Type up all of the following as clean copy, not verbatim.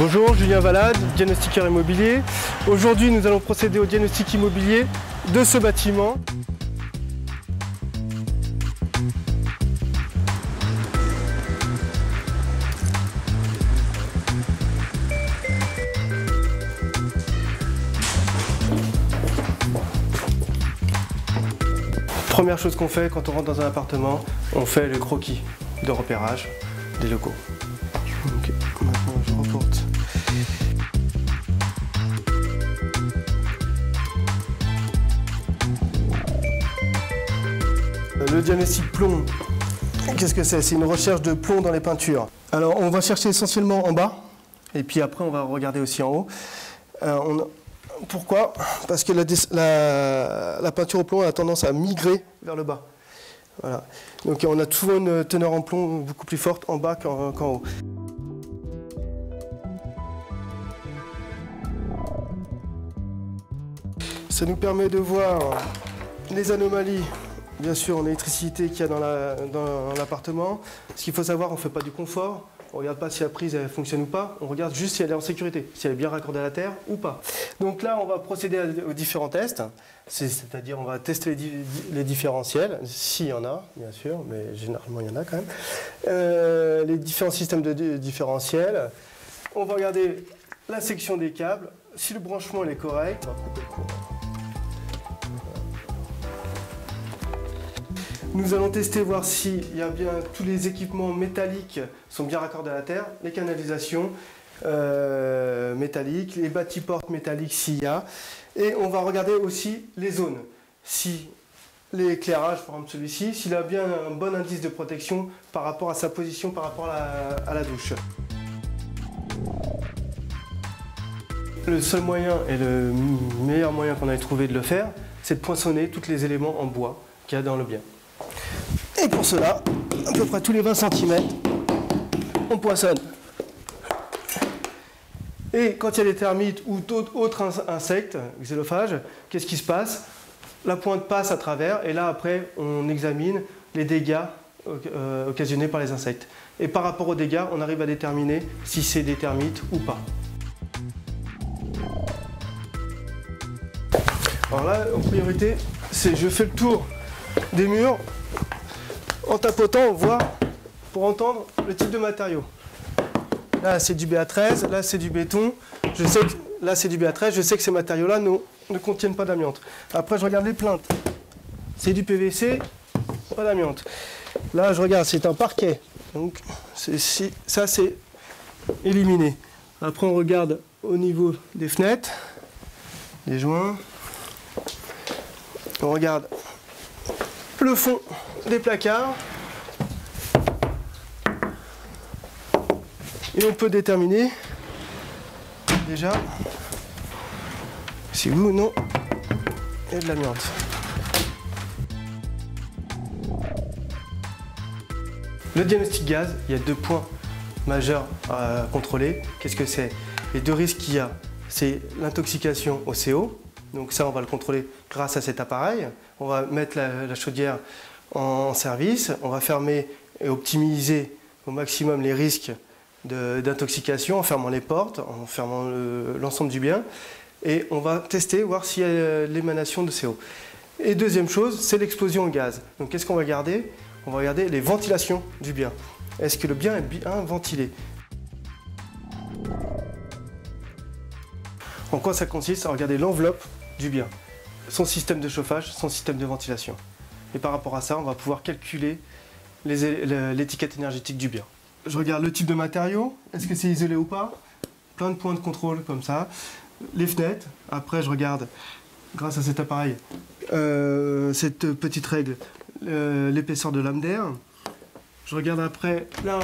Bonjour, Julien Valade, diagnostiqueur immobilier. Aujourd'hui, nous allons procéder au diagnostic immobilier de ce bâtiment. Première chose qu'on fait quand on rentre dans un appartement, on fait le croquis de repérage des locaux. Ok, maintenant je reporte. Le diagnostic plomb, qu'est-ce que c'est? C'est une recherche de plomb dans les peintures. Alors on va chercher essentiellement en bas, et puis après on va regarder aussi en haut. Pourquoi? Parce que la peinture au plomb a tendance à migrer vers le bas. Voilà. Donc on a souvent une teneur en plomb beaucoup plus forte en bas qu'en haut. Ça nous permet de voir les anomalies, bien sûr, en électricité qu'il y a dans l'appartement. Ce qu'il faut savoir, on ne fait pas du confort. On ne regarde pas si la prise elle fonctionne ou pas, on regarde juste si elle est en sécurité, si elle est bien raccordée à la terre ou pas. Donc là, on va procéder aux différents tests, c'est-à-dire on va tester les différentiels, s'il y en a, bien sûr, mais généralement il y en a quand même. Les différents systèmes de différentiels. On va regarder la section des câbles, si le branchement est correct. On va couper le courant. Nous allons tester, voir s'il y a bien tous les équipements métalliques sont bien raccordés à la terre, les canalisations métalliques, les bâtis-portes métalliques s'il y a. Et on va regarder aussi les zones. Si l'éclairage, par exemple celui-ci, s'il a bien un bon indice de protection par rapport à sa position, par rapport à la douche. Le seul moyen et le meilleur moyen qu'on ait trouvé de le faire, c'est de poinçonner tous les éléments en bois qu'il y a dans le bien. Et pour cela, à peu près tous les 20 cm, on poinçonne. Et quand il y a des termites ou d'autres insectes, xylophages, qu'est-ce qui se passe? La pointe passe à travers et là après on examine les dégâts occasionnés par les insectes. Et par rapport aux dégâts, on arrive à déterminer si c'est des termites ou pas. Alors là, en priorité, c'est je fais le tour des murs en tapotant, voire pour entendre le type de matériau. Là c'est du BA13, là c'est du béton, je sais que là c'est du BA13, je sais que ces matériaux-là ne contiennent pas d'amiante. Après je regarde les plaintes, c'est du PVC, pas d'amiante. Là je regarde, c'est un parquet, donc ça c'est éliminé. Après on regarde au niveau des fenêtres, des joints, on regarde le fond des placards et on peut déterminer déjà si oui ou non il y a de l'amiante. Le diagnostic gaz, il y a deux points majeurs à contrôler. Qu'est-ce que c'est? Les deux risques qu'il y a, c'est l'intoxication au CO. Donc ça, on va le contrôler grâce à cet appareil. On va mettre la chaudière en service. On va fermer et optimiser au maximum les risques d'intoxication en fermant les portes, en fermant l'ensemble du bien. Et on va tester, voir s'il y a l'émanation de CO. Et deuxième chose, c'est l'explosion au gaz. Donc qu'est-ce qu'on va regarder? On va regarder les ventilations du bien. Est-ce que le bien est bien ventilé? En quoi ça consiste? À regarder l'enveloppe du bien, son système de chauffage, son système de ventilation. Et par rapport à ça, on va pouvoir calculer l'étiquette énergétique du bien. Je regarde le type de matériau, est-ce que c'est isolé ou pas? Plein de points de contrôle comme ça. Les fenêtres, après je regarde, grâce à cet appareil, cette petite règle, l'épaisseur de lame d'air. Je regarde après, là,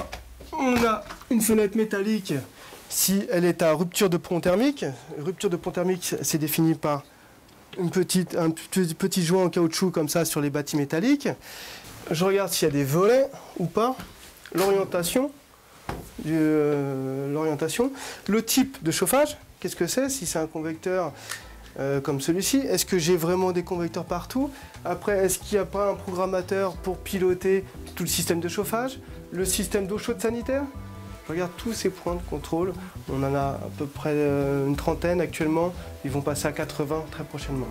on a une fenêtre métallique. Si elle est à rupture de pont thermique, rupture de pont thermique, c'est défini par un petit joint en caoutchouc comme ça sur les bâtis métalliques. Je regarde s'il y a des volets ou pas, l'orientation, le type de chauffage, qu'est-ce que c'est? Si c'est un convecteur comme celui-ci, est-ce que j'ai vraiment des convecteurs partout? Après, est-ce qu'il n'y a pas un programmateur pour piloter tout le système de chauffage, le système d'eau chaude sanitaire? Je regarde tous ces points de contrôle, on en a à peu près une trentaine actuellement, ils vont passer à 80 très prochainement.